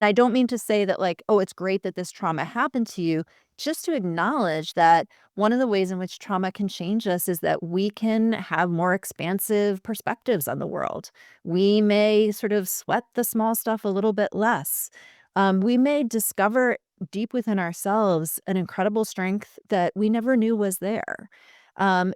I don't mean to say that like, oh, it's great that this trauma happened to you, just to acknowledge that one of the ways in which trauma can change us is that we can have more expansive perspectives on the world. We may sort of sweat the small stuff a little bit less. We may discover deep within ourselves an incredible strength that we never knew was there.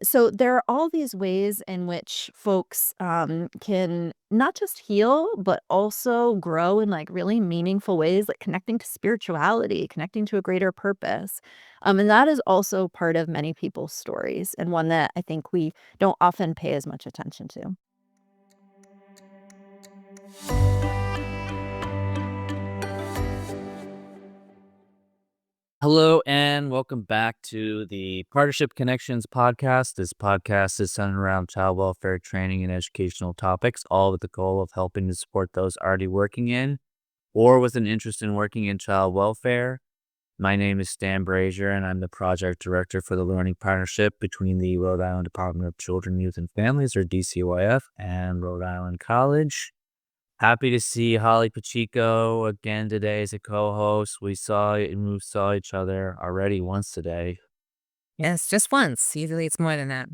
So there are all these ways in which folks can not just heal, but also grow in like really meaningful ways, like connecting to spirituality, connecting to a greater purpose. And that is also part of many people's stories, and one that I think we don't often pay as much attention to. Hello and welcome back to the Partnership Connections podcast. This podcast is centered around child welfare training and educational topics, all with the goal of helping to support those already working in or with an interest in working in child welfare. My name is Stan Brazier, and I'm the project director for the Learning Partnership between the Rhode Island Department of Children, Youth, and Families, or DCYF, and Rhode Island College. Happy to see Holly Pacheco again today as a co-host. We saw each other already once today. Yes, just once. Usually it's more than that.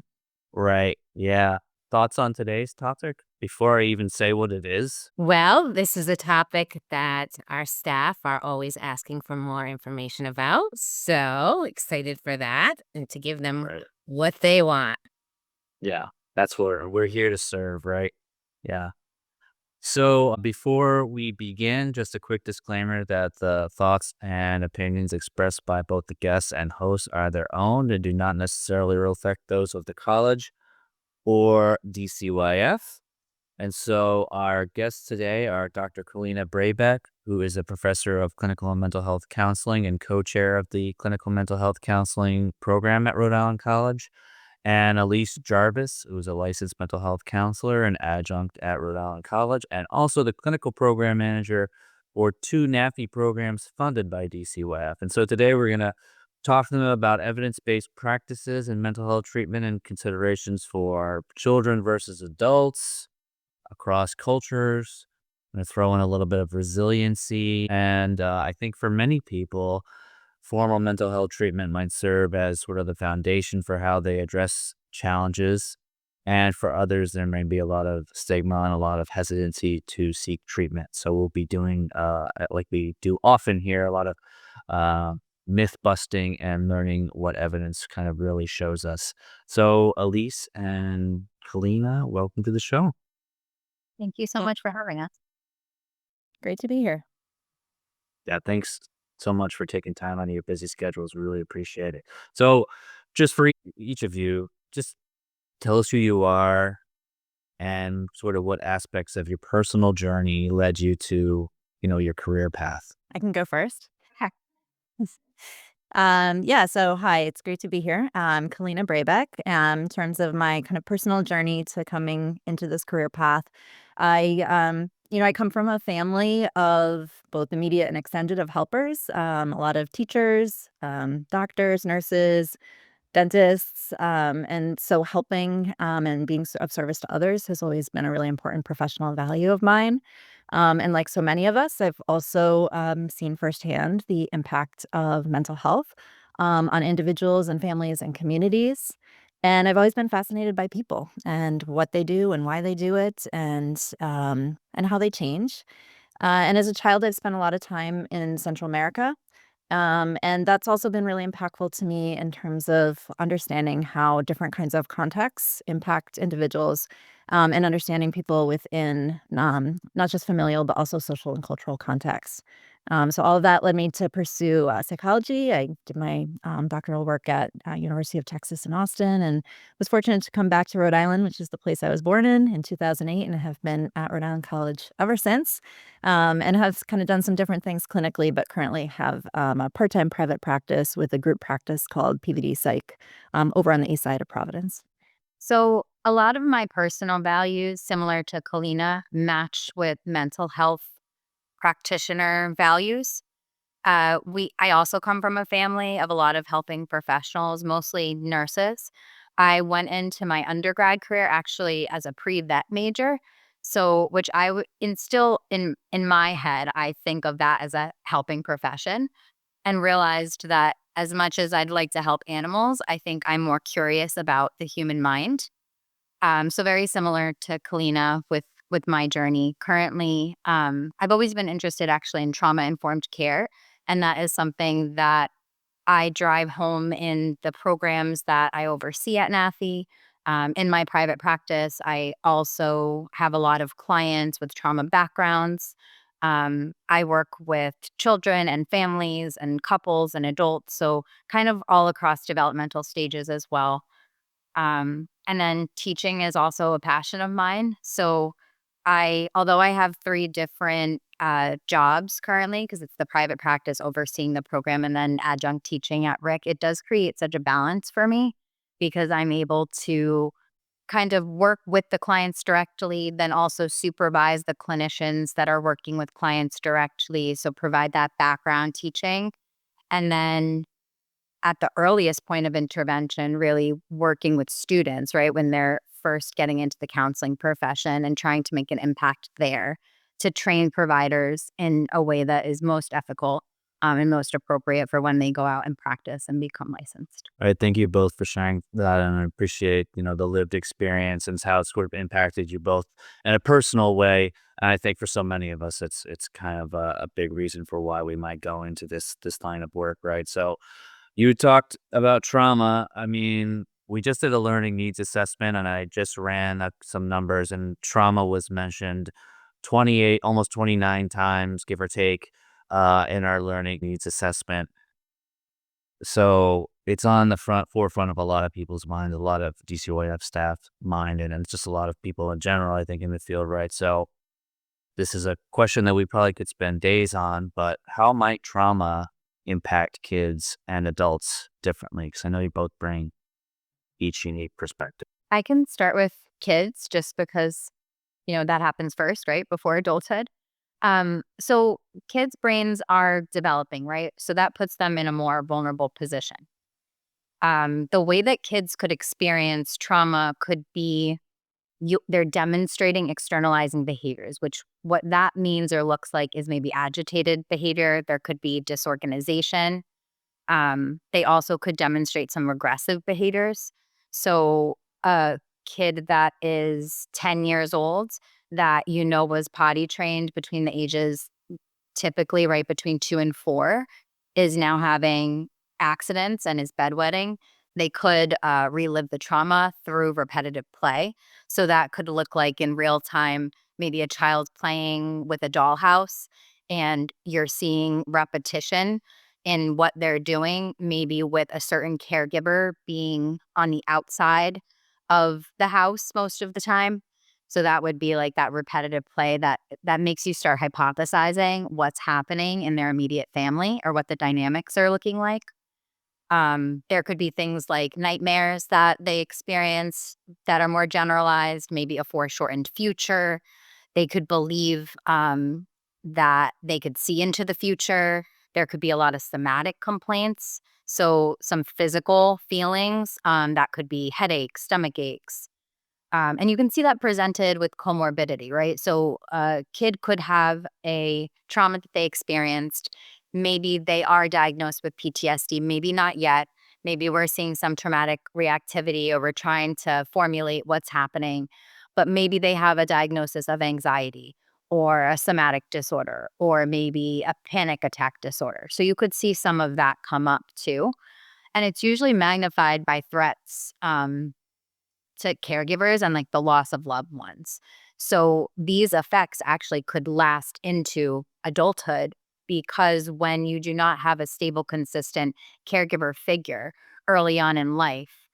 Right. Yeah. Thoughts on today's topic before I even say what it is? Well, this is a topic that our staff are always asking for more information about. So excited for that and to give them Right. what they want. Yeah. That's what we're here to serve, right? Yeah. So before we begin, just a quick disclaimer that the thoughts and opinions expressed by both the guests and hosts are their own and do not necessarily reflect those of the college or DCYF. And so our guests today are Dr. Kalina Brabeck, who is a professor of clinical and mental health counseling and co-chair of the clinical mental health counseling program at Rhode Island College, and Elise Jarvis, who is a licensed mental health counselor and adjunct at Rhode Island College, and also the clinical program manager for two NAFI programs funded by DCYF. And so today we're going to talk to them about evidence-based practices in mental health treatment and considerations for children versus adults across cultures. I'm going to throw in a little bit of resiliency. And I think for many people, formal mental health treatment might serve as sort of the foundation for how they address challenges. And for others, there may be a lot of stigma and a lot of hesitancy to seek treatment. So we'll be doing, like we do often here, a lot of uh, myth busting and learning what evidence kind of really shows us. So, Elise and Kalina, welcome to the show. Thank you so much for having us. Great to be here. Yeah, thanks so much for taking time out of your busy schedules. We really appreciate it. So, just for each of you, just tell us who you are and sort of what aspects of your personal journey led you to, your career path. I can go first. Heck, Yeah, so hi, it's great to be here. I'm Kalina Brabeck. In terms of my kind of personal journey to coming into this career path, I come from a family of both immediate and extended of helpers, a lot of teachers, doctors, nurses, dentists. And so helping and being of service to others has always been a really important professional value of mine. And like so many of us, I've also seen firsthand the impact of mental health on individuals and families and communities. And I've always been fascinated by people and what they do and why they do it and how they change. And as a child, I've spent a lot of time in Central America, and that's also been really impactful to me in terms of understanding how different kinds of contexts impact individuals, and understanding people within not just familial, but also social and cultural contexts. So all of that led me to pursue psychology. I did my doctoral work at University of Texas in Austin, and was fortunate to come back to Rhode Island, which is the place I was born in 2008, and have been at Rhode Island College ever since, and have kind of done some different things clinically, but currently have a part-time private practice with a group practice called PVD Psych over on the east side of Providence. so a lot of my personal values, similar to Kalina, match with mental health practitioner values. I also come from a family of a lot of helping professionals, mostly nurses. I went into my undergrad career actually as a pre-vet major. So, which I would instill in my head, I think of that as a helping profession, and realized that as much as I'd like to help animals, I think I'm more curious about the human mind. So very similar to Kalina with my journey. Currently, I've always been interested actually in trauma informed care, and that is something that I drive home in the programs that I oversee at NAFI. In my private practice, I also have a lot of clients with trauma backgrounds. I work with children and families and couples and adults, so kind of all across developmental stages as well. And then teaching is also a passion of mine. So although I have three different jobs currently, because it's the private practice overseeing the program and then adjunct teaching at Rick, it does create such a balance for me because I'm able to kind of work with the clients directly, then also supervise the clinicians that are working with clients directly. So provide that background teaching. And then at the earliest point of intervention, really working with students, right, when they're first getting into the counseling profession and trying to make an impact there to train providers in a way that is most ethical and most appropriate for when they go out and practice and become licensed. All right, thank you both for sharing that, and I appreciate the lived experience and how it's sort of impacted you both in a personal way. And I think for so many of us, it's kind of a big reason for why we might go into this line of work, right? So you talked about trauma. I mean, we just did a learning needs assessment, and I just ran up some numbers, and trauma was mentioned 28, almost 29 times, give or take, in our learning needs assessment. So it's on the forefront of a lot of people's mind, a lot of DCOIF staff mind, and it's just a lot of people in general, I think, in the field, right? So this is a question that we probably could spend days on, but how might trauma impact kids and adults differently? Because I know you both bring each unique perspective. I can start with kids just because, that happens first, right? Before adulthood. So kids' brains are developing, right? So that puts them in a more vulnerable position. The way that kids could experience trauma could be they're demonstrating externalizing behaviors, which what that means or looks like is maybe agitated behavior. There could be disorganization. They also could demonstrate some regressive behaviors. So a kid that is 10 years old that was potty trained between the ages typically right between 2 and 4 is now having accidents and is bedwetting. They could relive the trauma through repetitive play. So that could look like in real time, maybe a child playing with a dollhouse and you're seeing repetition in what they're doing, maybe with a certain caregiver being on the outside of the house most of the time. So that would be like that repetitive play that makes you start hypothesizing what's happening in their immediate family or what the dynamics are looking like. There could be things like nightmares that they experience that are more generalized, maybe a foreshortened future. They could believe that they could see into the future. There could be a lot of somatic complaints. So, some physical feelings that could be headaches, stomach aches. And you can see that presented with comorbidity, right? So a kid could have a trauma that they experienced. Maybe they are diagnosed with PTSD, maybe not yet. Maybe we're seeing some traumatic reactivity or we're trying to formulate what's happening. But maybe they have a diagnosis of anxiety or a somatic disorder or maybe a panic attack disorder. So you could see some of that come up too. And it's usually magnified by threats. To caregivers and like the loss of loved ones. So these effects actually could last into adulthood because when you do not have a stable, consistent caregiver figure early on in life,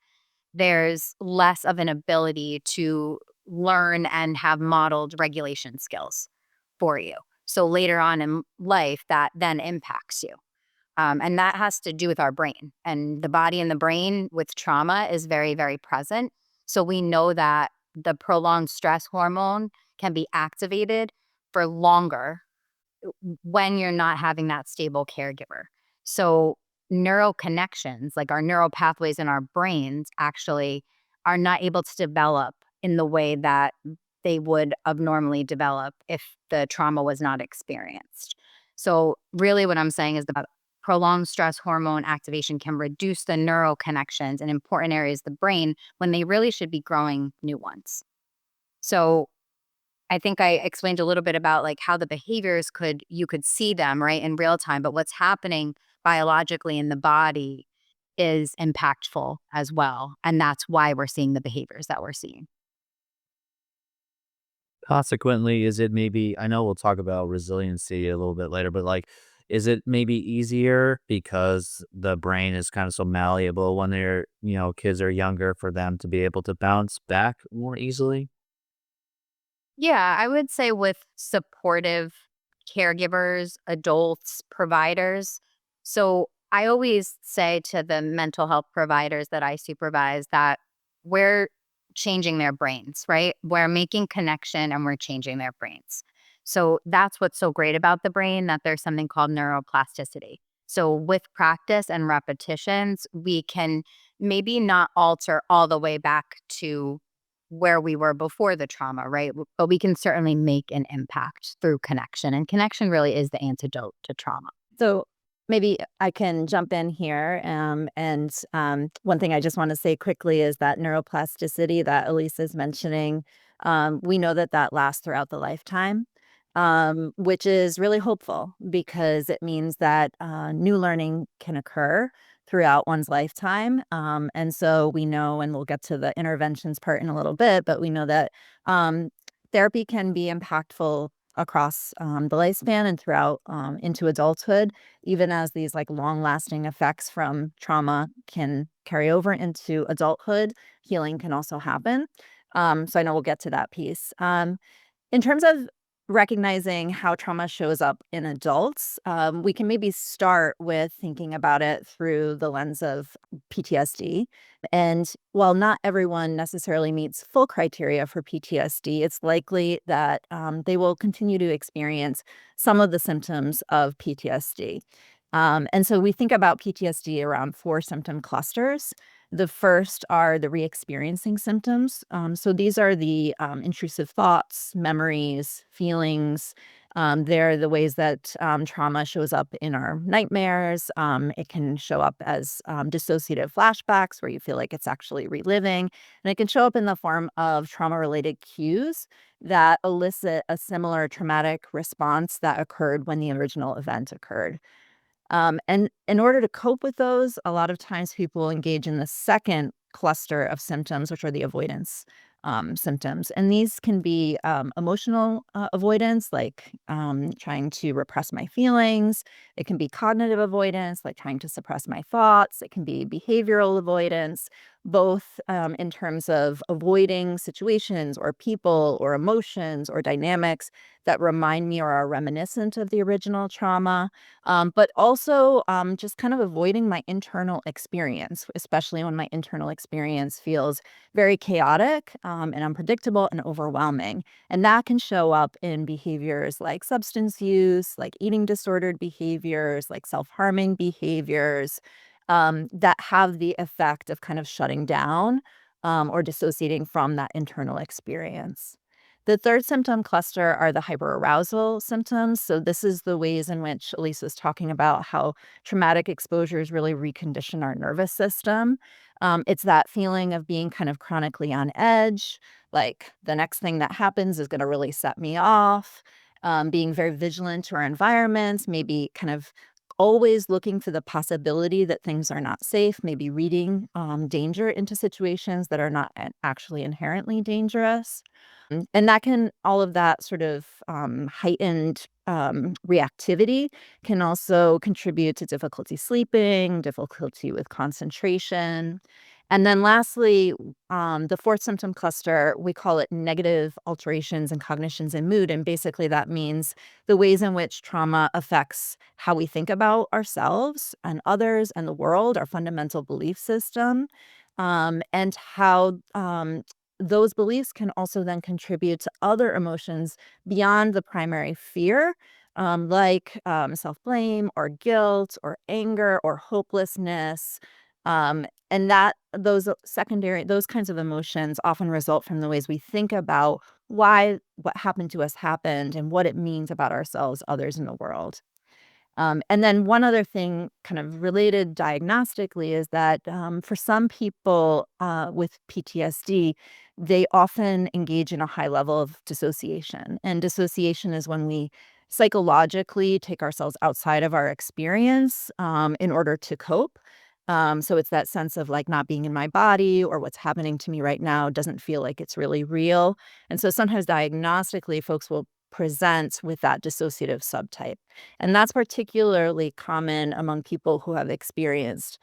there's less of an ability to learn and have modeled regulation skills for you. So later on in life, that then impacts you. And that has to do with our brain. And the body and the brain with trauma is very, very present. So we know that the prolonged stress hormone can be activated for longer when you're not having that stable caregiver. So neural connections, like our neural pathways in our brains, actually are not able to develop in the way that they would abnormally develop if the trauma was not experienced. So, really, what I'm saying is that prolonged stress hormone activation can reduce the neural connections in important areas of the brain when they really should be growing new ones. So, I think I explained a little bit about like how the behaviors you could see them right in real time, but what's happening biologically in the body is impactful as well. And that's why we're seeing the behaviors that we're seeing. Consequently, is it maybe, I know we'll talk about resiliency a little bit later, but like, is it maybe easier because the brain is kind of so malleable when kids are younger for them to be able to bounce back more easily? Yeah, I would say with supportive caregivers, adults, providers. So I always say to the mental health providers that I supervise that we're changing their brains, right? We're making connection and we're changing their brains. So that's what's so great about the brain, that there's something called neuroplasticity. So with practice and repetitions, we can maybe not alter all the way back to where we were before the trauma, right? But we can certainly make an impact through connection. And connection really is the antidote to trauma. So maybe I can jump in here. One thing I just want to say quickly is that neuroplasticity that Elise is mentioning, we know that that lasts throughout the lifetime, which is really hopeful because it means that new learning can occur throughout one's lifetime. And so we know, and we'll get to the interventions part in a little bit, but we know that um, therapy can be impactful across the lifespan and throughout into adulthood, even as these like long lasting effects from trauma can carry over into adulthood. Healing can also happen. So I know we'll get to that piece. In terms of recognizing how trauma shows up in adults, we can maybe start with thinking about it through the lens of PTSD. And while not everyone necessarily meets full criteria for PTSD, it's likely that they will continue to experience some of the symptoms of PTSD. And so we think about PTSD around 4 symptom clusters. The first are the re-experiencing symptoms. So these are the intrusive thoughts, memories, feelings. They're the ways that trauma shows up in our nightmares. It can show up as dissociative flashbacks where you feel like it's actually reliving. And it can show up in the form of trauma-related cues that elicit a similar traumatic response that occurred when the original event occurred. And in order to cope with those, a lot of times people engage in the second cluster of symptoms, which are the avoidance symptoms. And these can be emotional avoidance, like trying to repress my feelings. It can be cognitive avoidance, like trying to suppress my thoughts. It can be behavioral avoidance, both in terms of avoiding situations or people or emotions or dynamics that remind me or are reminiscent of the original trauma, but also just kind of avoiding my internal experience, especially when my internal experience feels very chaotic and unpredictable and overwhelming. And that can show up in behaviors like substance use, like eating disordered behaviors, like self harming behaviors that have the effect of kind of shutting down or dissociating from that internal experience. The third symptom cluster are the hyperarousal symptoms. So, this is the ways in which Elise was talking about how traumatic exposures really recondition our nervous system. It's that feeling of being kind of chronically on edge, like the next thing that happens is going to really set me off. Being very vigilant to our environments, maybe kind of always looking for the possibility that things are not safe, maybe reading danger into situations that are not actually inherently dangerous. And that can all of that sort of heightened reactivity can also contribute to difficulty sleeping, difficulty with concentration. And then lastly, the fourth symptom cluster, we call it negative alterations in cognitions and mood. And basically, that means the ways in which trauma affects how we think about ourselves and others and the world, our fundamental belief system, and how those beliefs can also then contribute to other emotions beyond the primary fear, like self blame or guilt or anger or hopelessness. And that those secondary, those kinds of emotions often result from the ways we think about why what happened to us happened and what it means about ourselves, others, in the world. And then one other thing, kind of related diagnostically, is that for some people with PTSD, they often engage in a high level of dissociation. And dissociation is when we psychologically take ourselves outside of our experience in order to cope. So it's that sense of like not being in my body, or what's happening to me right now doesn't feel like it's really real. And so sometimes diagnostically, folks will present with that dissociative subtype. And that's particularly common among people who have experienced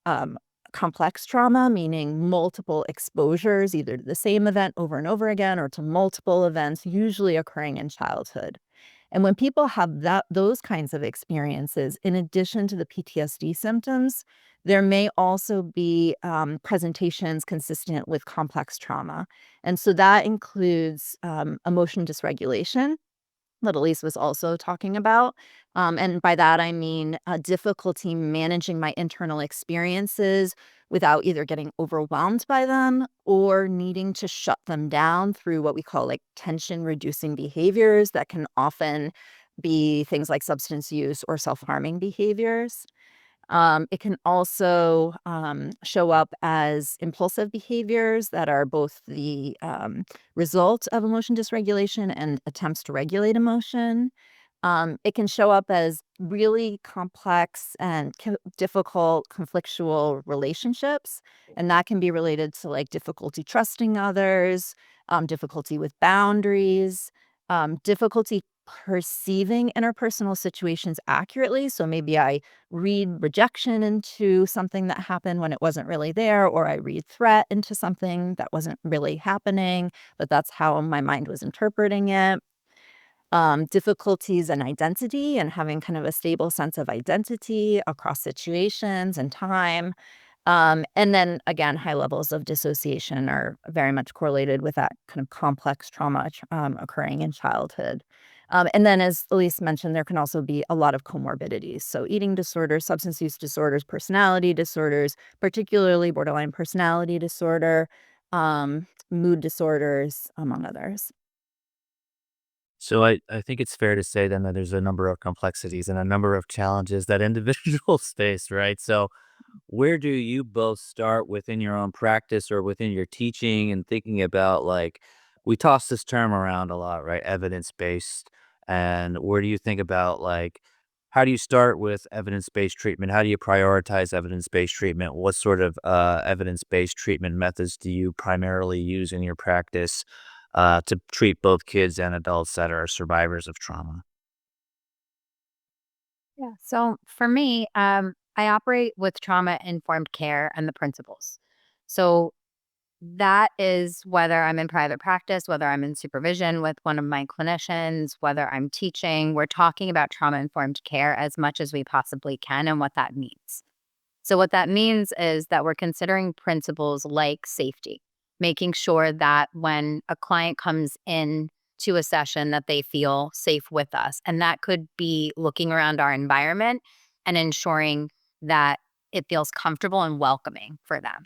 um, complex trauma, meaning multiple exposures, either to the same event over and over again or to multiple events, usually occurring in childhood. And when people have those kinds of experiences, in addition to the PTSD symptoms, there may also be presentations consistent with complex trauma. And so that includes emotion dysregulation, that Elise was also talking about. And by that, I mean difficulty managing my internal experiences without either getting overwhelmed by them or needing to shut them down through what we call like tension reducing behaviors that can often be things like substance use or self harming behaviors. It can also show up as impulsive behaviors that are both the result of emotion dysregulation and attempts to regulate emotion. It can show up as really complex and difficult conflictual relationships, and that can be related to like difficulty trusting others, difficulty with boundaries, difficulty perceiving interpersonal situations accurately. So maybe I read rejection into something that happened when it wasn't really there, or I read threat into something that wasn't really happening, but that's how my mind was interpreting it. Difficulties in identity and having kind of a stable sense of identity across situations and time. And then again, high levels of dissociation are very much correlated with that kind of complex trauma occurring in childhood. And then, as Elise mentioned, there can also be a lot of comorbidities. So, eating disorders, substance use disorders, personality disorders, particularly borderline personality disorder, mood disorders, among others. So I think it's fair to say then that there's a number of complexities and a number of challenges that individuals face, right? So where do you both start within your own practice or within your teaching and thinking about like we toss this term around a lot, right? Evidence based. And where do you think about like how do you start with evidence based treatment? How do you prioritize evidence based treatment? What sort of evidence based treatment methods do you primarily use in your practice to treat both kids and adults that are survivors of trauma? Yeah. So for me, I operate with trauma informed care and the principles. So that is whether I'm in private practice, whether I'm in supervision with one of my clinicians, whether I'm teaching, we're talking about trauma informed care as much as we possibly can and what that means. So, what that means is that we're considering principles like safety, making sure that when a client comes in to a session that they feel safe with us. And that could be looking around our environment and ensuring that it feels comfortable and welcoming for them.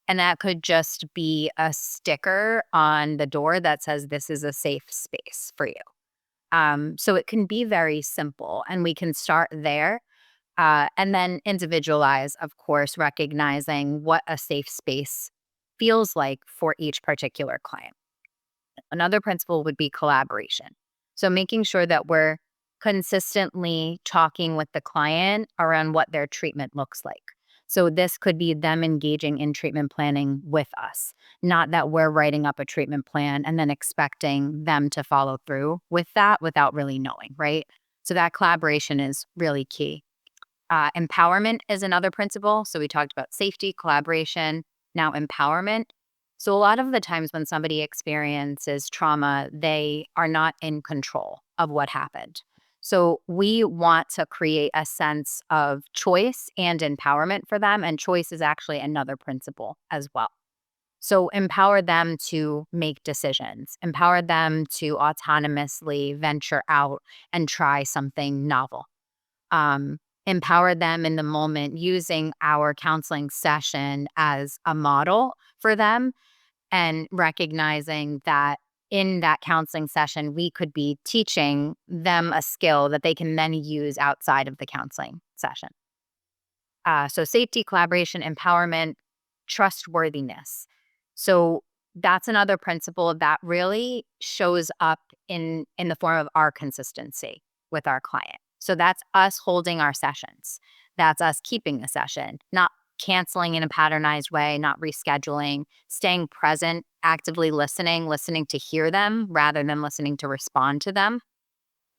And that could just be a sticker on the door that says, "This is a safe space for you." So it can be very simple, and we can start there and then individualize, of course, recognizing what a safe space feels like for each particular client. Another principle would be collaboration. So making sure that we're consistently talking with the client around what their treatment looks like. So this could be them engaging in treatment planning with us, not that we're writing up a treatment plan and then expecting them to follow through with that without really knowing, right? So that collaboration is really key. Empowerment is another principle. So we talked about safety, collaboration, now empowerment. So a lot of the times when somebody experiences trauma, they are not in control of what happened. So we want to create a sense of choice and empowerment for them. And choice is actually another principle as well. So empower them to make decisions, empower them to autonomously venture out and try something novel. um, Empower them in the moment using our counseling session as a model for them and recognizing that in that counseling session, we could be teaching them a skill that they can then use outside of the counseling session. So safety, collaboration, empowerment, trustworthiness. So that's another principle that really shows up in the form of our consistency with our client. So that's us holding our sessions. That's us keeping the session, not canceling in a patternized way, not rescheduling, staying present, actively listening to hear them rather than listening to respond to them.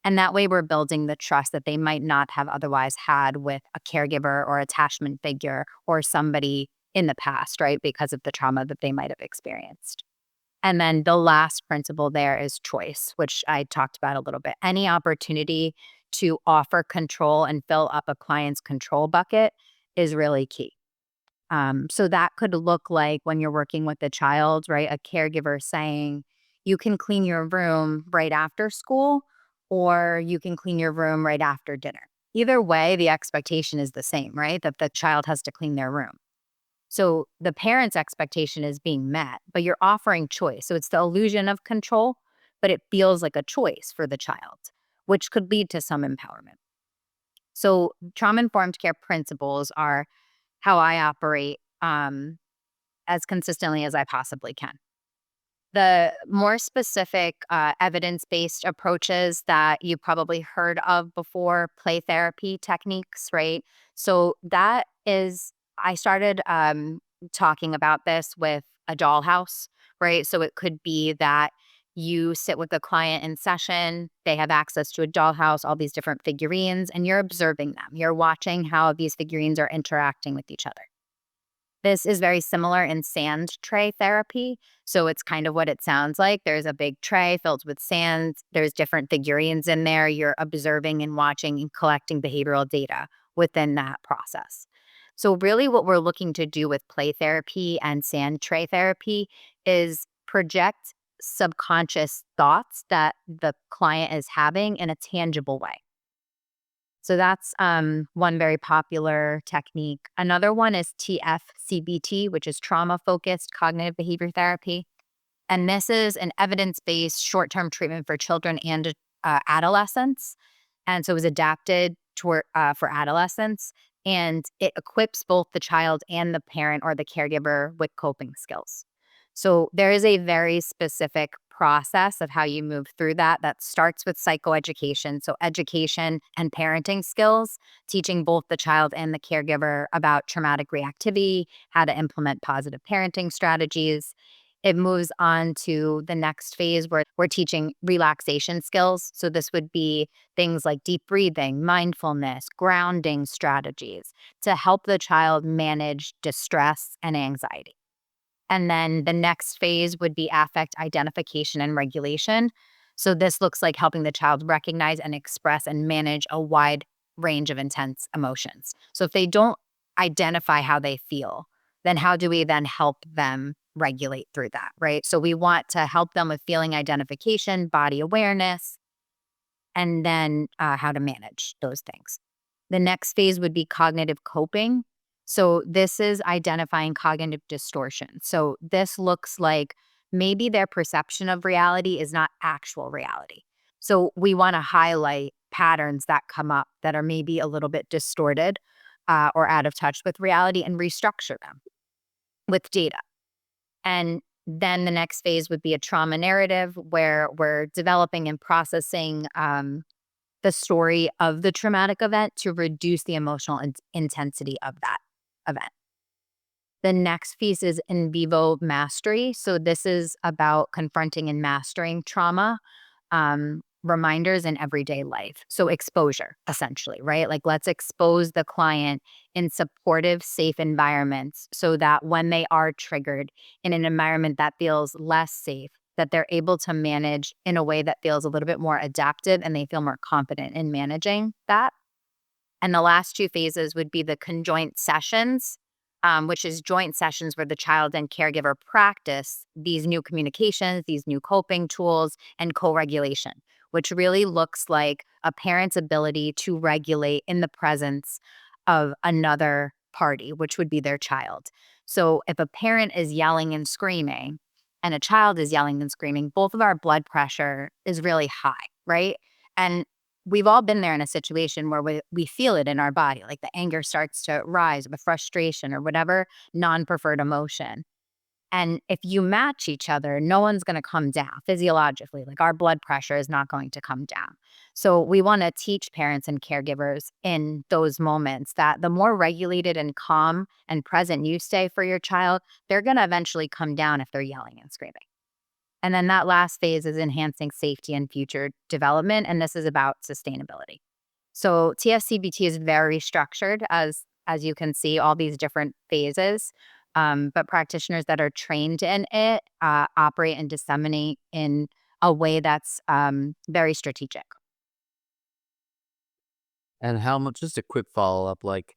And that way, we're building the trust that they might not have otherwise had with a caregiver or attachment figure or somebody in the past, right? Because of the trauma that they might have experienced. And then the last principle there is choice, which I talked about a little bit. Any opportunity to offer control and fill up a client's control bucket is really key. So that could look like when you're working with a child, right? A caregiver saying, you can clean your room right after school, or you can clean your room right after dinner. Either way, the expectation is the same, right? That the child has to clean their room. So the parent's expectation is being met, but you're offering choice. So it's the illusion of control, but it feels like a choice for the child, which could lead to some empowerment. So trauma-informed care principles are how I operate as consistently as I possibly can. The more specific evidence-based approaches that you probably heard of before, play therapy techniques, right? So that is, I started talking about this with a dollhouse, right? So it could be that you sit with a client in session, they have access to a dollhouse, all these different figurines, and you're observing them. You're watching how these figurines are interacting with each other. This is very similar in sand tray therapy. So it's kind of what it sounds like. There's a big tray filled with sand. There's different figurines in there. You're observing and watching and collecting behavioral data within that process. So really what we're looking to do with play therapy and sand tray therapy is project subconscious thoughts that the client is having in a tangible way. So that's one very popular technique. Another one is TFCBT, which is trauma focused cognitive behavior therapy. And this is an evidence based short term treatment for children and adolescents. And so it was adapted for adolescents. And it equips both the child and the parent or the caregiver with coping skills. So there is a very specific process of how you move through that starts with psychoeducation. So education and parenting skills, teaching both the child and the caregiver about traumatic reactivity, how to implement positive parenting strategies. It moves on to the next phase where we're teaching relaxation skills. So this would be things like deep breathing, mindfulness, grounding strategies to help the child manage distress and anxiety. And then the next phase would be affect identification and regulation. So this looks like helping the child recognize and express and manage a wide range of intense emotions. So if they don't identify how they feel, then how do we then help them regulate through that, right? So we want to help them with feeling identification, body awareness, and then how to manage those things. The next phase would be cognitive coping. So this is identifying cognitive distortion. So this looks like maybe their perception of reality is not actual reality. So we want to highlight patterns that come up that are maybe a little bit distorted or out of touch with reality and restructure them with data. And then the next phase would be a trauma narrative where we're developing and processing the story of the traumatic event to reduce the emotional intensity of that event. The next piece is in vivo mastery. So this is about confronting and mastering trauma, reminders in everyday life. So exposure, essentially, right? Like let's expose the client in supportive, safe environments so that when they are triggered in an environment that feels less safe, that they're able to manage in a way that feels a little bit more adaptive and they feel more confident in managing that. And the last two phases would be the conjoint sessions, which is joint sessions where the child and caregiver practice these new communications, these new coping tools, and co-regulation, which really looks like a parent's ability to regulate in the presence of another party, which would be their child. So if a parent is yelling and screaming, and a child is yelling and screaming, both of our blood pressure is really high, right? And we've all been there in a situation where we feel it in our body, like the anger starts to rise, or the frustration, or whatever non-preferred emotion. And if you match each other, no one's going to come down physiologically. Like our blood pressure is not going to come down. So we want to teach parents and caregivers in those moments that the more regulated and calm and present you stay for your child, they're going to eventually come down if they're yelling and screaming. And then that last phase is enhancing safety and future development. And this is about sustainability. So TFCBT is very structured, as you can see, all these different phases. But practitioners that are trained in it operate and disseminate in a way that's very strategic. And how much, just a quick follow up, like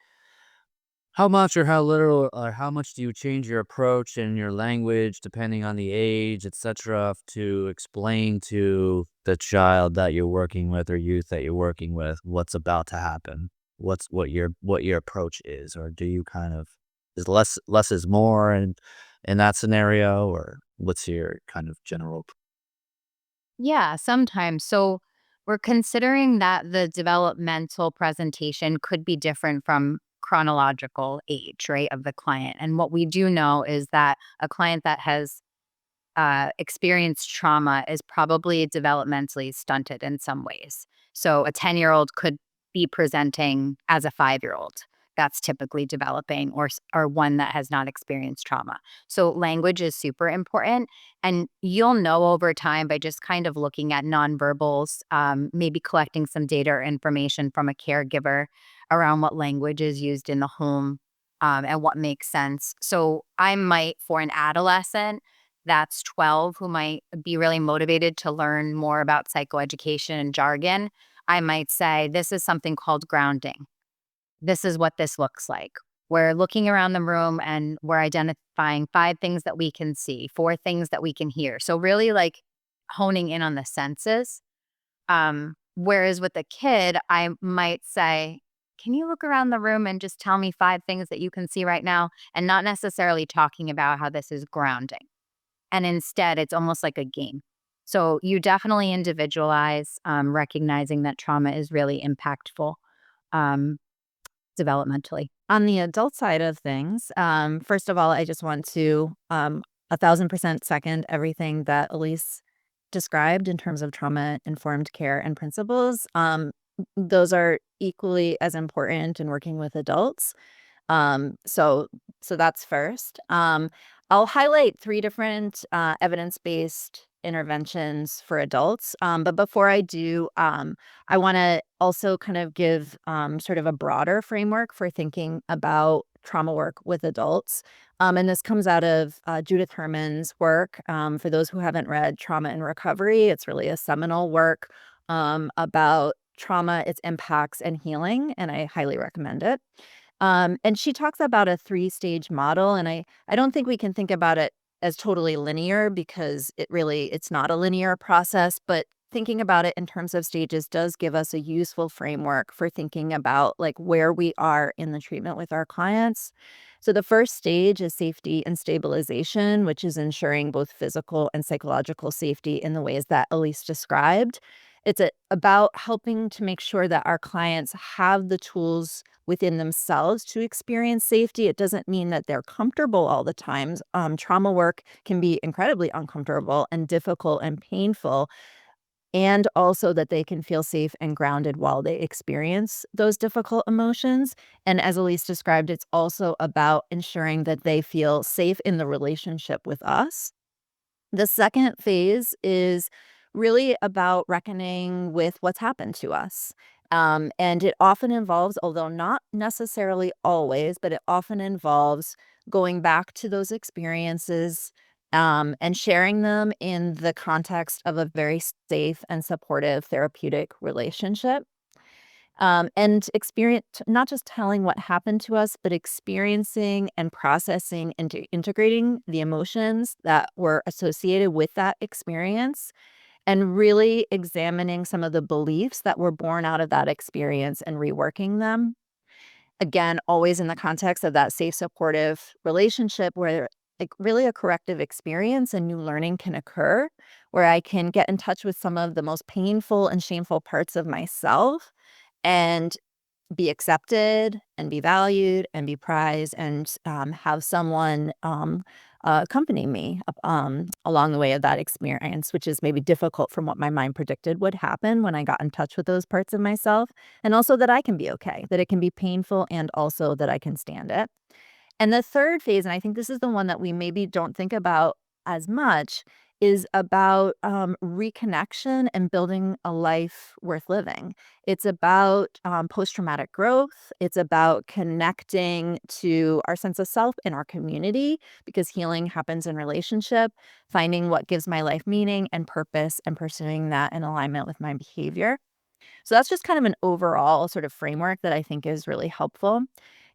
how much or how little or how much do you change your approach and your language depending on the age, etc., to explain to the child that you're working with or youth that you're working with what's about to happen? What your approach is, or do you kind of is less is more in that scenario, or what's your kind of general? Yeah, sometimes. So we're considering that the developmental presentation could be different from chronological age, right, of the client. And what we do know is that a client that has experienced trauma is probably developmentally stunted in some ways. So a 10-year-old could be presenting as a 5-year-old that's typically developing, or one that has not experienced trauma. So language is super important. And you'll know over time by just kind of looking at nonverbals, maybe collecting some data or information from a caregiver around what language is used in the home, and what makes sense. So I might, for an adolescent that's 12 who might be really motivated to learn more about psychoeducation and jargon, I might say, this is something called grounding. This is what this looks like. We're looking around the room and we're identifying 5 things that we can see, 4 things that we can hear. So really like honing in on the senses. Whereas with a kid, I might say, can you look around the room and just tell me 5 things that you can see right now? And not necessarily talking about how this is grounding. And instead, it's almost like a game. So you definitely individualize, recognizing that trauma is really impactful um, developmentally. On the adult side of things, first of all, I just want to 1,000% second everything that Elise described in terms of trauma informed care and principles. Those are equally as important in working with adults. So that's first. I'll highlight 3 different evidence-based interventions for adults. But before I do, I want to also kind of give sort of a broader framework for thinking about trauma work with adults. And this comes out of Judith Herman's work. For those who haven't read Trauma and Recovery, it's really a seminal work about trauma, its impacts, and healing, and I highly recommend it. And she talks about a 3-stage model, and I don't think we can think about it as totally linear because it's not a linear process, but thinking about it in terms of stages does give us a useful framework for thinking about like where we are in the treatment with our clients. So the first stage is safety and stabilization, which is ensuring both physical and psychological safety in the ways that Elise described. About helping to make sure that our clients have the tools within themselves to experience safety. It doesn't mean that they're comfortable all the times. Trauma work can be incredibly uncomfortable and difficult and painful, and also that they can feel safe and grounded while they experience those difficult emotions. And as Elise described, it's also about ensuring that they feel safe in the relationship with us. The second phase is really about reckoning with what's happened to us. And it often involves, although not necessarily always, but it often involves going back to those experiences and sharing them in the context of a very safe and supportive therapeutic relationship. And not just telling what happened to us, but experiencing and processing and integrating the emotions that were associated with that experience, and really examining some of the beliefs that were born out of that experience and reworking them. Again, always in the context of that safe, supportive relationship where like really a corrective experience and new learning can occur where I can get in touch with some of the most painful and shameful parts of myself and be accepted and be valued and be prized and have someone accompany me along the way of that experience, which is maybe difficult from what my mind predicted would happen when I got in touch with those parts of myself. And also that I can be okay, that it can be painful and also that I can stand it. And the third phase, and I think this is the one that we maybe don't think about as much, is about reconnection and building a life worth living. It's about post traumatic growth. It's about connecting to our sense of self in our community because healing happens in relationship, finding what gives my life meaning and purpose and pursuing that in alignment with my behavior. So that's just kind of an overall sort of framework that I think is really helpful.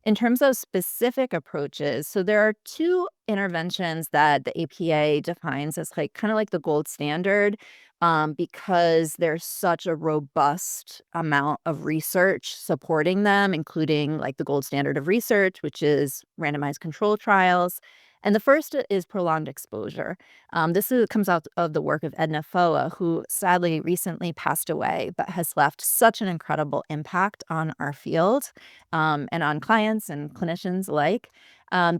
In terms of specific approaches, so there are two interventions that the APA defines as like kind of like the gold standard because there's such a robust amount of research supporting them, including like the gold standard of research, which is randomized control trials. And the first is prolonged exposure. Comes out of the work of Edna Foa, who sadly recently passed away, but has left such an incredible impact on our field and on clients and clinicians alike.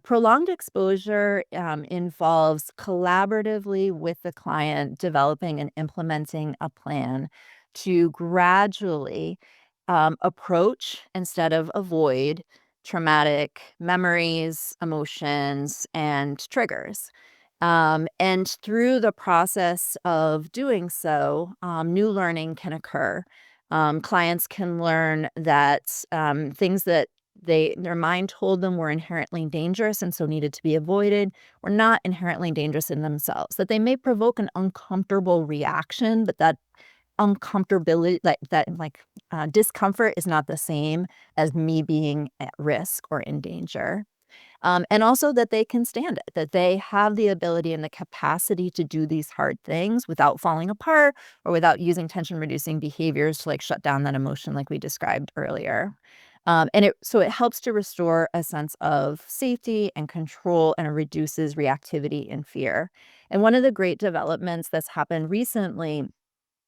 Prolonged exposure involves collaboratively with the client developing and implementing a plan to gradually approach instead of avoid traumatic memories, emotions, and triggers. And through the process of doing so, new learning can occur. Clients can learn that things that their mind told them were inherently dangerous and so needed to be avoided were not inherently dangerous in themselves. That they may provoke an uncomfortable reaction, but that uncomfortability, discomfort is not the same as me being at risk or in danger. And also that they can stand it, that they have the ability and the capacity to do these hard things without falling apart or without using tension reducing behaviors to like shut down that emotion like we described earlier. So it helps to restore a sense of safety and control and it reduces reactivity and fear. And one of the great developments that's happened recently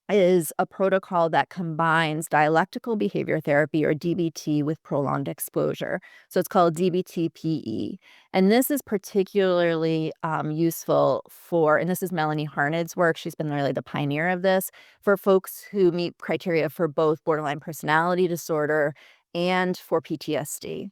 is a protocol that combines dialectical behavior therapy or DBT with prolonged exposure. So it's called DBT-PE. And this is particularly useful and this is Melanie Harned's work. She's been really the pioneer of this for folks who meet criteria for both borderline personality disorder and for PTSD.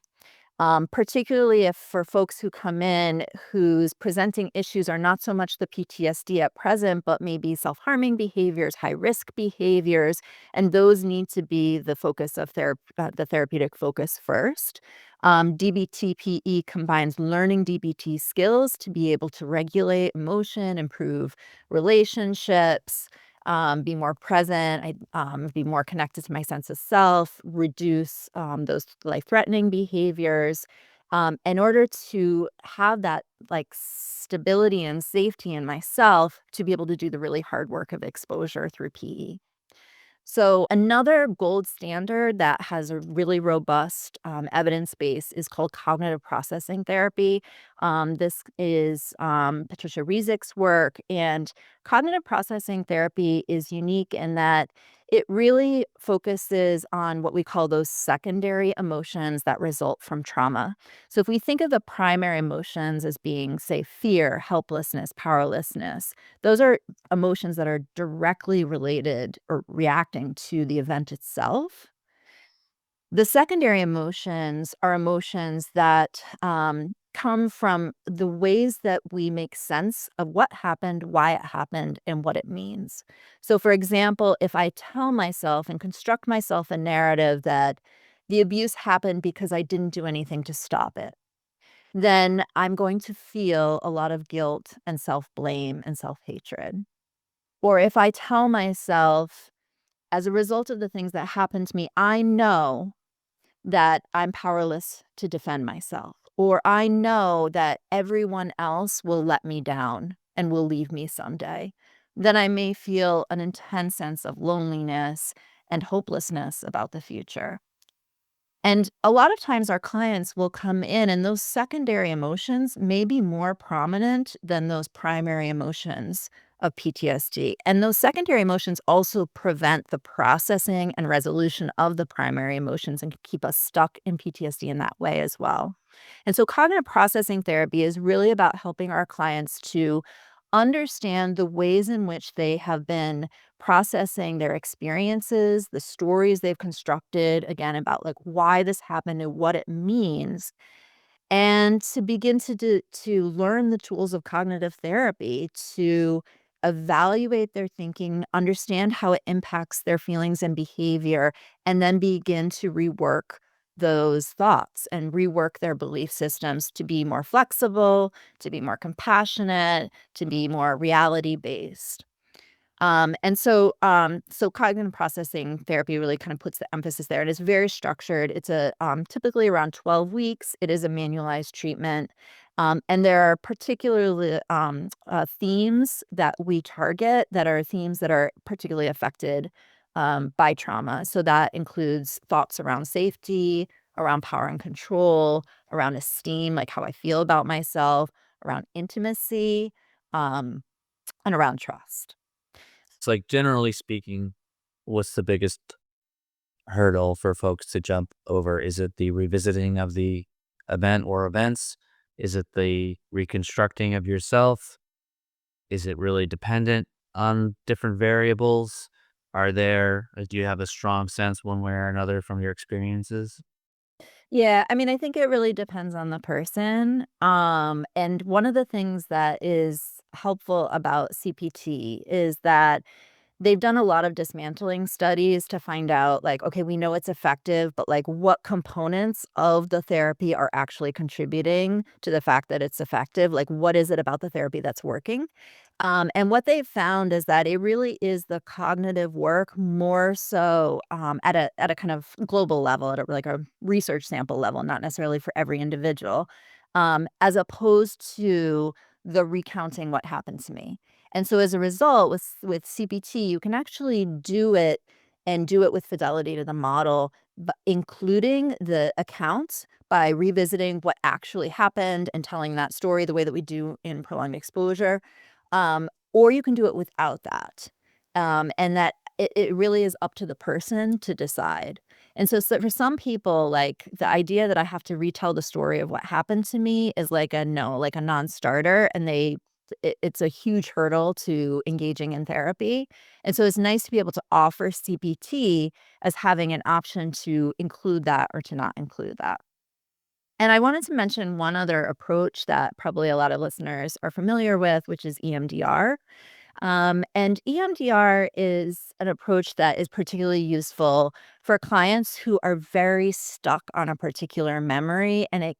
Particularly if for folks who come in whose presenting issues are not so much the PTSD at present, but maybe self-harming behaviors, high-risk behaviors, and those need to be the focus of the therapeutic focus first. DBT-PE combines learning DBT skills to be able to regulate emotion, improve relationships, be more present, be more connected to my sense of self, reduce those life-threatening behaviors. In order to have that like stability and safety in myself to be able to do the really hard work of exposure through PE. So another gold standard that has a really robust evidence base is called cognitive processing therapy. This is Patricia Rezick's work, and cognitive processing therapy is unique in that it really focuses on what we call those secondary emotions that result from trauma. So if we think of the primary emotions as being, say, fear, helplessness, powerlessness, those are emotions that are directly related or reacting to the event itself. The secondary emotions are emotions that come from the ways that we make sense of what happened, why it happened, and what it means. So, for example, if I tell myself and construct myself a narrative that the abuse happened because I didn't do anything to stop it, then I'm going to feel a lot of guilt and self blame and self hatred. Or if I tell myself, as a result of the things that happened to me, I know that I'm powerless to defend myself, or I know that everyone else will let me down and will leave me someday, then I may feel an intense sense of loneliness and hopelessness about the future. And a lot of times our clients will come in and those secondary emotions may be more prominent than those primary emotions of PTSD. And those secondary emotions also prevent the processing and resolution of the primary emotions and can keep us stuck in PTSD in that way as well. And so cognitive processing therapy is really about helping our clients to understand the ways in which they have been processing their experiences, the stories they've constructed, again, about like why this happened and what it means, and to begin to learn the tools of cognitive therapy to evaluate their thinking, understand how it impacts their feelings and behavior, and then begin to rework those thoughts and rework their belief systems to be more flexible, to be more compassionate, to be more reality based. So cognitive processing therapy really kind of puts the emphasis there. It is very structured. It's typically around 12 weeks. It is a manualized treatment. And there are particularly themes that we target that are themes that are particularly affected by trauma. So that includes thoughts around safety, around power and control, around esteem, like how I feel about myself, around intimacy, um, and around trust. It's like, generally speaking, what's the biggest hurdle for folks to jump over? Is it the revisiting of the event or events? Is it the reconstructing of yourself? Is it really dependent on different variables? Do you have a strong sense one way or another from your experiences? Yeah, I mean, I think it really depends on the person. And one of the things that is helpful about CPT is that they've done a lot of dismantling studies to find out, like, okay, we know it's effective, but like what components of the therapy are actually contributing to the fact that it's effective? Like, what is it about the therapy that's working? And what they've found is that it really is the cognitive work more so at a kind of global level, at like a research sample level, not necessarily for every individual, as opposed to the recounting what happened to me. And so as a result, with CPT, you can actually do it and do it with fidelity to the model, but including the accounts by revisiting what actually happened and telling that story the way that we do in prolonged exposure. Or you can do it without that. And that it really is up to the person to decide. And so for some people, like the idea that I have to retell the story of what happened to me is like a no, like a non-starter. And it's a huge hurdle to engaging in therapy. And so it's nice to be able to offer CPT as having an option to include that or to not include that. And I wanted to mention one other approach that probably a lot of listeners are familiar with, which is EMDR. And EMDR is an approach that is particularly useful for clients who are very stuck on a particular memory and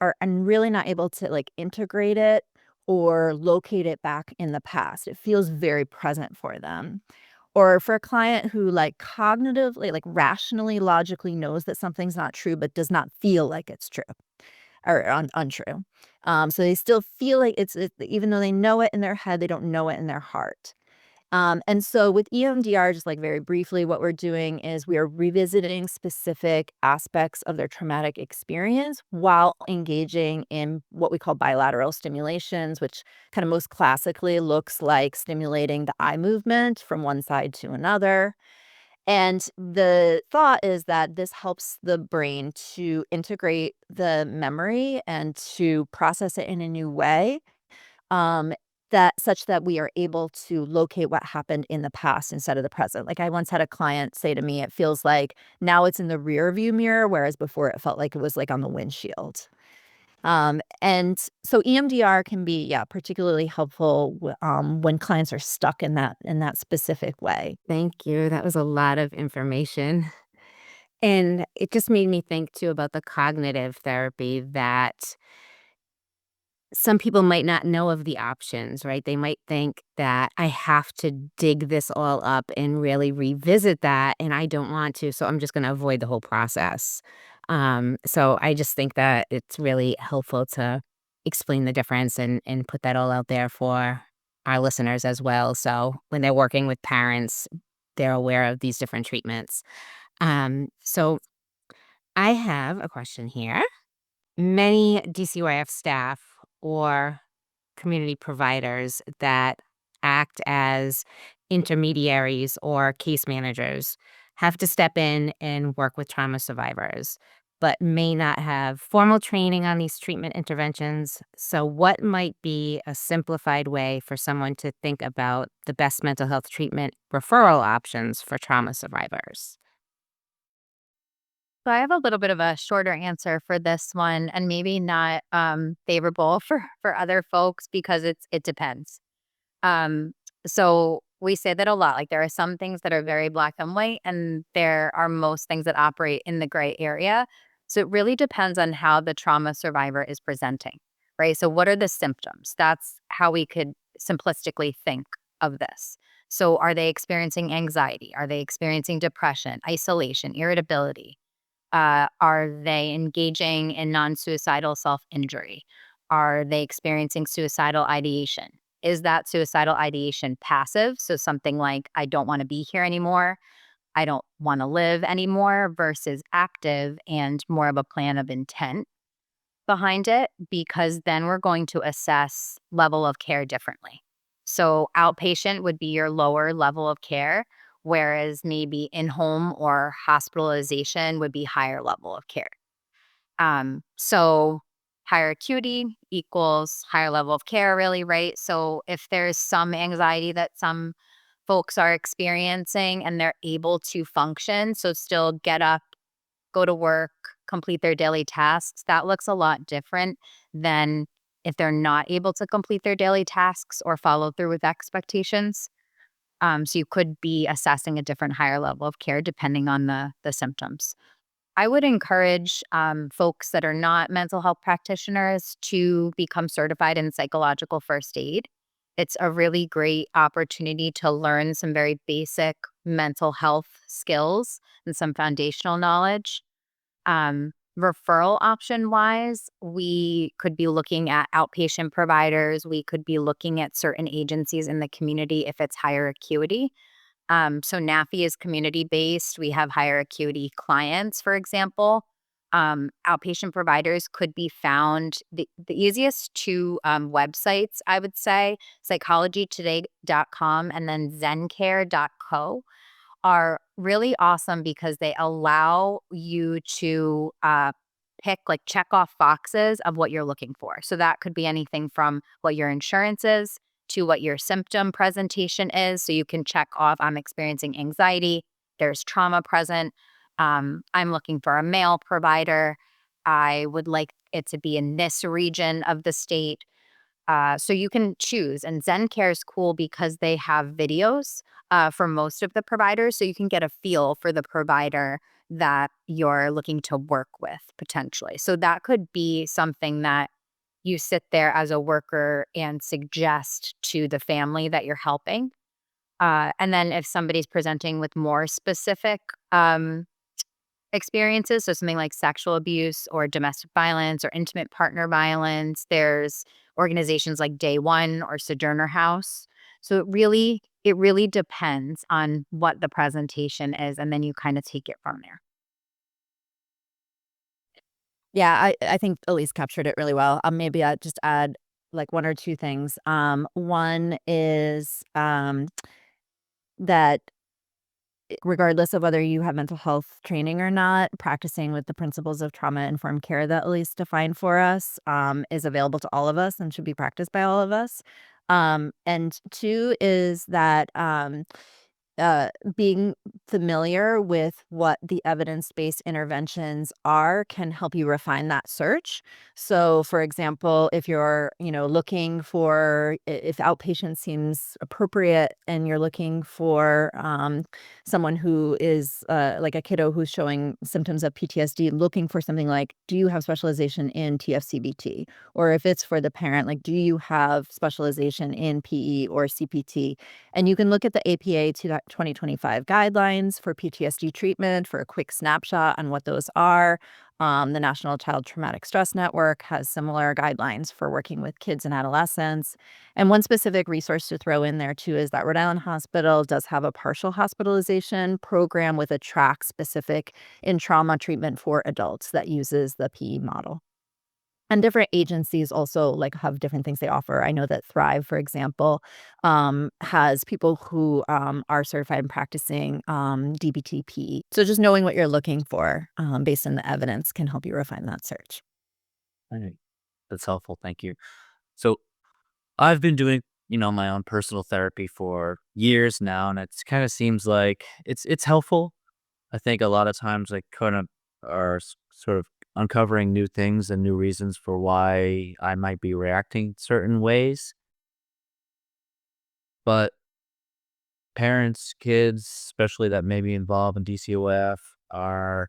are and really not able to like integrate it or locate it back in the past. It feels very present for them. Or for a client who like cognitively, like rationally, logically knows that something's not true, but does not feel like it's true or untrue. So they still feel like even though they know it in their head, they don't know it in their heart. And so with EMDR, just like very briefly, what we're doing is we are revisiting specific aspects of their traumatic experience while engaging in what we call bilateral stimulations, which kind of most classically looks like stimulating the eye movement from one side to another. And the thought is that this helps the brain to integrate the memory and to process it in a new way, um, that such that we are able to locate what happened in the past instead of the present. Like I once had a client say to me, it feels like now it's in the rear view mirror, whereas before it felt like it was like on the windshield. And so EMDR can be, yeah, particularly helpful when clients are stuck in that specific way. Thank you. That was a lot of information. And it just made me think too about the cognitive therapy that some people might not know of the options, right? They might think that I have to dig this all up and really revisit that, and I don't want to, so I'm just going to avoid the whole process. So I just think that it's really helpful to explain the difference and put that all out there for our listeners as well. So when they're working with parents, they're aware of these different treatments. So I have a question here. Many DCYF staff or community providers that act as intermediaries or case managers have to step in and work with trauma survivors, but may not have formal training on these treatment interventions. So, what might be a simplified way for someone to think about the best mental health treatment referral options for trauma survivors? So I have a little bit of a shorter answer for this one, and maybe not favorable for other folks because it depends. Um, so we say that a lot. Like there are some things that are very black and white, and there are most things that operate in the gray area. So it really depends on how the trauma survivor is presenting, right? So what are the symptoms? That's how we could simplistically think of this. So are they experiencing anxiety? Are they experiencing depression, isolation, irritability? Are they engaging in non-suicidal self-injury? Are they experiencing suicidal ideation? Is that suicidal ideation passive? So something like, I don't want to be here anymore. I don't want to live anymore versus active and more of a plan of intent behind it, because then we're going to assess level of care differently. So outpatient would be your lower level of care, whereas maybe in-home or hospitalization would be higher level of care. So higher acuity equals higher level of care, really, right? So if there's some anxiety that some folks are experiencing and they're able to function, so still get up, go to work, complete their daily tasks, that looks a lot different than if they're not able to complete their daily tasks or follow through with expectations. So you could be assessing a different higher level of care depending on the symptoms. I would encourage folks that are not mental health practitioners to become certified in psychological first aid. It's a really great opportunity to learn some very basic mental health skills and some foundational knowledge. Referral option wise, we could be looking at outpatient providers. We could be looking at certain agencies in the community if it's higher acuity. So NAFI is community based. We have higher acuity clients, for example. Outpatient providers could be found. The easiest two websites, I would say, psychologytoday.com and then zencare.co, are really awesome because they allow you to pick, like, check off boxes of what you're looking for. So that could be anything from what your insurance is to what your symptom presentation is. So you can check off, I'm experiencing anxiety, there's trauma present, I'm looking for a male provider, I would like it to be in this region of the state. So you can choose. And ZenCare is cool because they have videos for most of the providers. So you can get a feel for the provider that you're looking to work with potentially. So that could be something that you sit there as a worker and suggest to the family that you're helping. And then if somebody's presenting with more specific experiences, so something like sexual abuse or domestic violence or intimate partner violence, there's organizations like Day One or Sojourner House. So it really depends on what the presentation is, and then you kind of take it from there. Yeah, I think Elise captured it really well. Maybe I just add like one or two things. One is that regardless of whether you have mental health training or not, practicing with the principles of trauma informed care that Elise defined for us is available to all of us and should be practiced by all of us. And two is that being familiar with what the evidence-based interventions are can help you refine that search. So, for example, if you're, looking for if outpatient seems appropriate and you're looking for someone who is like a kiddo who's showing symptoms of PTSD, looking for something like, do you have specialization in TFCBT? Or if it's for the parent, like, do you have specialization in PE or CPT? And you can look at the APA 2025 guidelines for PTSD treatment for a quick snapshot on what those are. The National Child Traumatic Stress Network has similar guidelines for working with kids and adolescents. And one specific resource to throw in there too is that Rhode Island Hospital does have a partial hospitalization program with a track specific in trauma treatment for adults that uses the PE model. And different agencies also like have different things they offer. I know that Thrive, for example, has people who are certified and practicing DBTP. So just knowing what you're looking for based on the evidence can help you refine that search. Right. That's helpful. Thank you. So I've been doing, my own personal therapy for years now, and it kind of seems like it's helpful. I think a lot of times I kind of are sort of uncovering new things and new reasons for why I might be reacting certain ways. But parents, kids, especially that may be involved in DCOF, are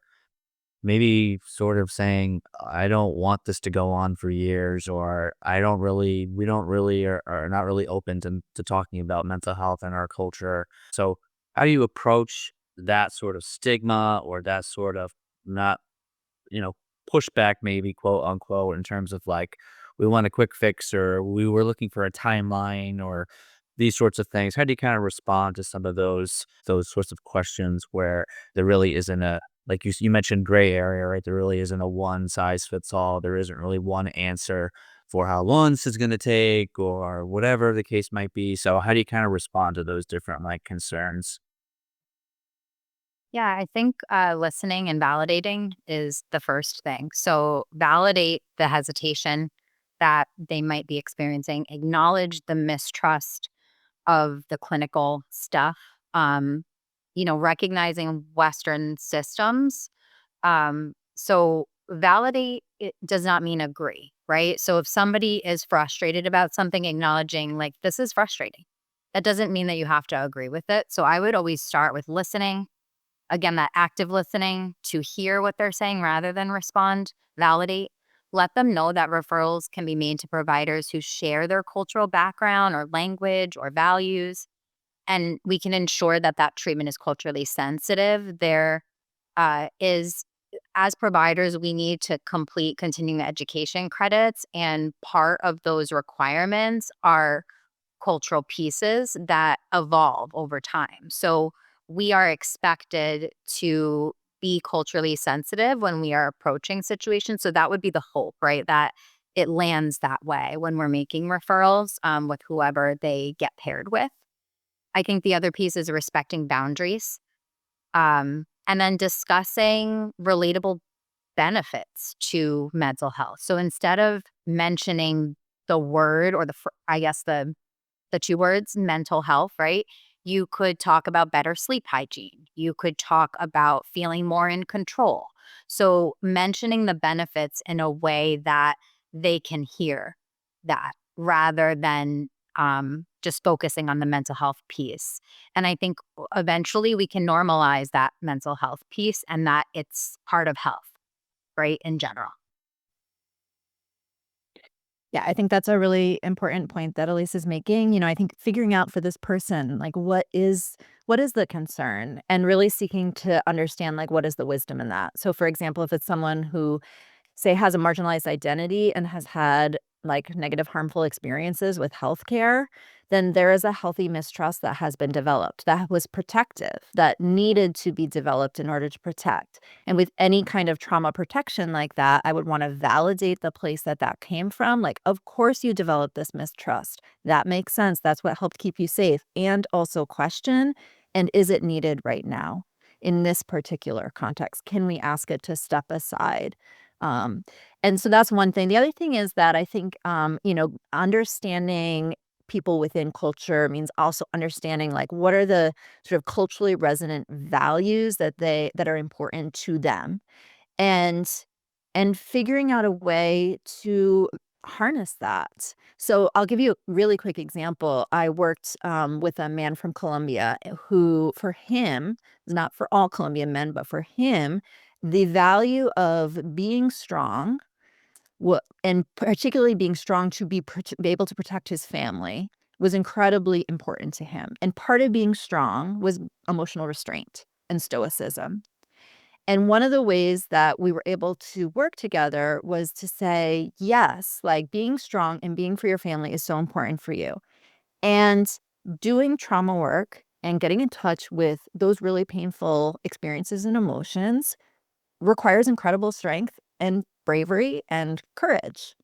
maybe sort of saying, I don't want this to go on for years, or we don't really are not really open to talking about mental health in our culture. So, how do you approach that sort of stigma or that sort of not, you know, pushback, maybe, quote unquote, in terms of like, we want a quick fix or we were looking for a timeline or these sorts of things? How do you kind of respond to some of those sorts of questions where there really isn't a, like you mentioned, gray area, right? There really isn't a one size fits all. There isn't really one answer for how long this is going to take or whatever the case might be. So how do you kind of respond to those different like concerns? Yeah, I think listening and validating is the first thing. So, validate the hesitation that they might be experiencing, acknowledge the mistrust of the clinical stuff, recognizing Western systems. So, validate it does not mean agree, right? So, if somebody is frustrated about something, acknowledging, like, this is frustrating, that doesn't mean that you have to agree with it. So, I would always start with listening. Again, that active listening to hear what they're saying rather than respond, validate. Let them know that referrals can be made to providers who share their cultural background or language or values. And we can ensure that that treatment is culturally sensitive. There is, as providers, we need to complete continuing education credits. And part of those requirements are cultural pieces that evolve over time. So we are expected to be culturally sensitive when we are approaching situations. So that would be the hope, right? That it lands that way when we're making referrals with whoever they get paired with. I think the other piece is respecting boundaries, and then discussing relatable benefits to mental health. So instead of mentioning the word or I guess the two words, mental health, right? You could talk about better sleep hygiene. You could talk about feeling more in control. So, mentioning the benefits in a way that they can hear that rather than just focusing on the mental health piece. And I think eventually we can normalize that mental health piece and that it's part of health, right? In general. Yeah, I think that's a really important point that Elise is making. I think figuring out for this person, like what is the concern and really seeking to understand like what is the wisdom in that. So for example, if it's someone who say has a marginalized identity and has had like negative harmful experiences with healthcare, then there is a healthy mistrust that has been developed that was protective, that needed to be developed in order to protect. And with any kind of trauma protection like that, I would want to validate the place that that came from. Like, of course you developed this mistrust. That makes sense. That's what helped keep you safe. And also question, and is it needed right now in this particular context? Can we ask it to step aside? Um, and so that's one thing. The other thing is that I think, understanding people within culture means also understanding like what are the sort of culturally resonant values that are important to them, and figuring out a way to harness that. So I'll give you a really quick example. I worked with a man from Colombia who, for him, not for all Colombian men, but for him, the value of being strong, and particularly being strong to be able to protect his family, was incredibly important to him. And part of being strong was emotional restraint and stoicism. And one of the ways that we were able to work together was to say, yes, like being strong and being for your family is so important for you. And doing trauma work and getting in touch with those really painful experiences and emotions requires incredible strength and bravery and courage.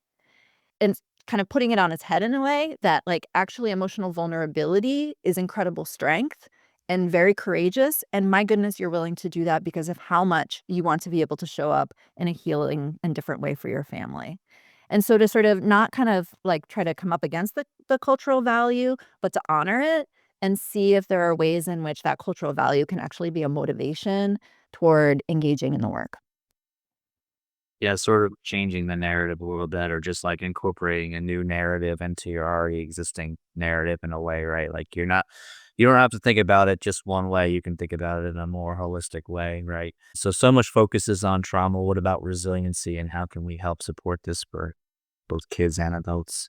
And kind of putting it on its head in a way that, like, actually emotional vulnerability is incredible strength and very courageous. And my goodness, you're willing to do that because of how much you want to be able to show up in a healing and different way for your family. And so to sort of not kind of like try to come up against the cultural value, but to honor it and see if there are ways in which that cultural value can actually be a motivation toward engaging in the work. Yeah, sort of changing the narrative a little bit, or just like incorporating a new narrative into your already existing narrative in a way, right? Like you don't have to think about it just one way. You can think about it in a more holistic way, right? So much focus is on trauma. What about resiliency, and how can we help support this for both kids and adults?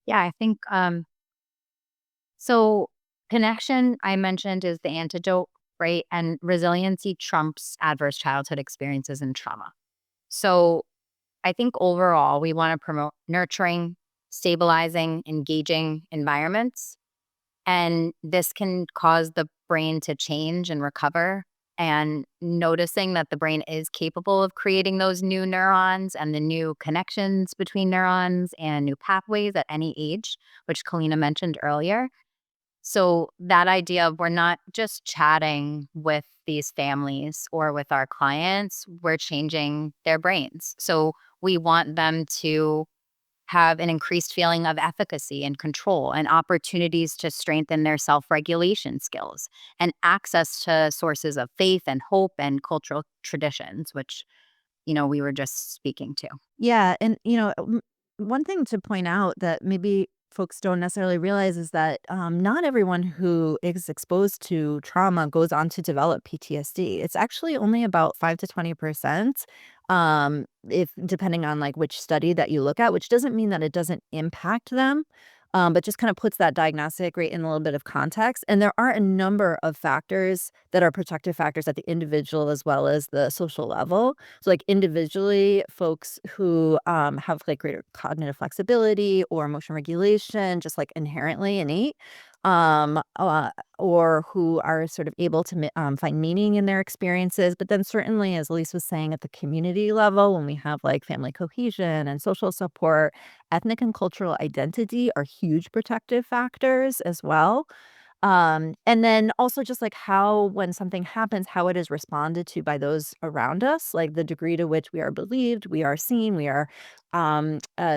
Yeah, I think so connection I mentioned is the antidote, right? And resiliency trumps adverse childhood experiences and trauma. So I think overall we want to promote nurturing, stabilizing, engaging environments. And this can cause the brain to change and recover. And noticing that the brain is capable of creating those new neurons and the new connections between neurons and new pathways at any age, which Kalina mentioned earlier. So that idea of we're not just chatting with these families or with our clients, we're changing their brains. So we want them to have an increased feeling of efficacy and control and opportunities to strengthen their self-regulation skills and access to sources of faith and hope and cultural traditions, which, we were just speaking to. Yeah, and, one thing to point out that maybe folks don't necessarily realize is that, not everyone who is exposed to trauma goes on to develop PTSD. It's actually only about 5 to 20%, if depending on, like, which study that you look at, which doesn't mean that it doesn't impact them, but just kinda puts that diagnostic rate in a little bit of context. And there are a number of factors that are protective factors at the individual as well as the social level. So, like, individually, folks who, have, like, greater cognitive flexibility or emotion regulation, just, like, inherently innate, um, uh, or who are sort of able to find meaning in their experiences. But then certainly, as Elise was saying, at the community level, when we have, like, family cohesion and social support, ethnic and cultural identity are huge protective factors as well. And then also just like how when something happens, how it is responded to by those around us, like the degree to which we are believed, we are seen, we are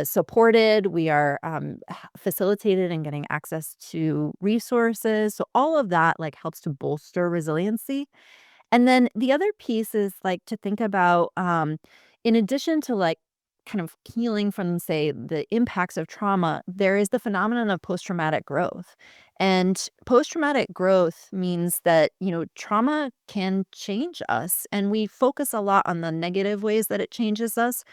supported, we are facilitated in getting access to resources. So all of that like helps to bolster resiliency. And then the other piece is, like, to think about, in addition to, like, kind of healing from, say, the impacts of trauma, there is the phenomenon of post-traumatic growth. And post-traumatic growth means that, trauma can change us, and we focus a lot on the negative ways that it changes us,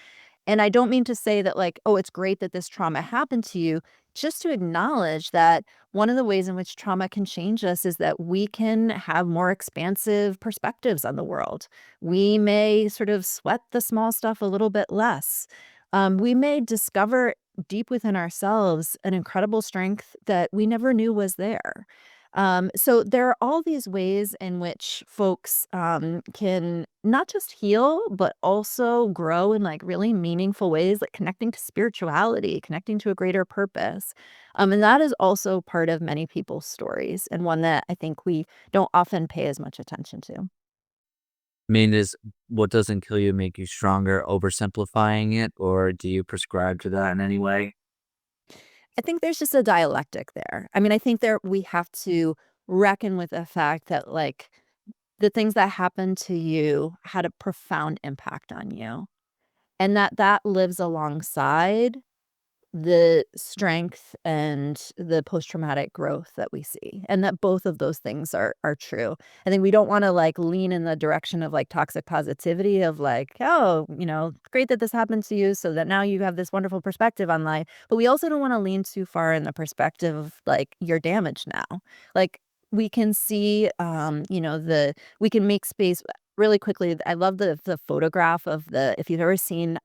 and I don't mean to say that, like, "Oh, it's great that this trauma happened to you," just to acknowledge that one of the ways in which trauma can change us is that we can have more expansive perspectives on the world. We may sort of sweat the small stuff a little bit less. We may discover deep within ourselves an incredible strength that we never knew was there. So there are all these ways in which folks can not just heal, but also grow in like really meaningful ways, like connecting to spirituality, connecting to a greater purpose. And that is also part of many people's stories, and one that I think we don't often pay as much attention to. I mean, is what doesn't kill you make you stronger oversimplifying it, or do you prescribe to that in any way? I think there's just a dialectic there. I mean, I think there we have to reckon with the fact that like the things that happened to you had a profound impact on you, and that lives alongside the strength and the post-traumatic growth that we see, and that both of those things are true. I think we don't wanna, like, lean in the direction of, like, toxic positivity of, like, "Oh, great that this happened to you so that now you have this wonderful perspective on life," but we also don't wanna lean too far in the perspective of, like, "You're damaged now." Like, we can see, we can make space really quickly. I love the photograph of if you've ever seen,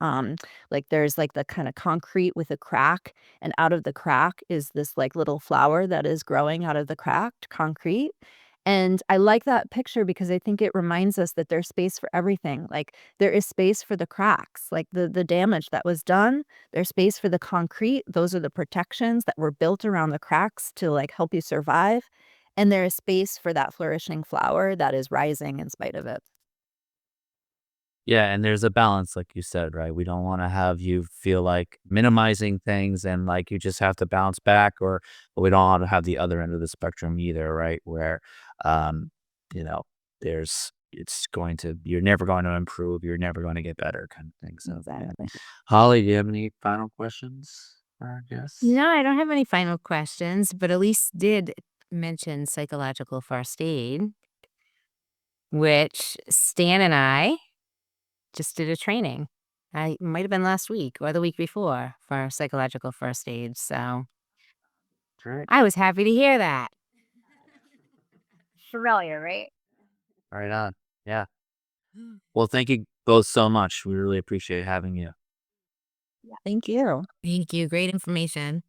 like there's like the kind of concrete with a crack, and out of the crack is this like little flower that is growing out of the cracked concrete. And I like that picture because I think it reminds us that there's space for everything. Like there is space for the cracks, like the damage that was done. There's space for the concrete. Those are the protections that were built around the cracks to like help you survive. And there is space for that flourishing flower that is rising in spite of it. Yeah, and there's a balance, like you said, right? We don't want to have you feel like minimizing things and like you just have to bounce back, or but we don't want to have the other end of the spectrum either, right? Where, um, you know, you're never going to improve, you're never going to get better, kind of thing. So, yeah. Exactly. Holly, do you have any final questions for our guests? No, I don't have any final questions, but Elise did mention psychological first aid, which Stan and I just did a training. I might have been last week or the week before for psychological first aid. So Great. I was happy to hear that. Familiar, right? Right on. Yeah. Well, thank you both so much. We really appreciate having you. Thank you. Thank you. Great information.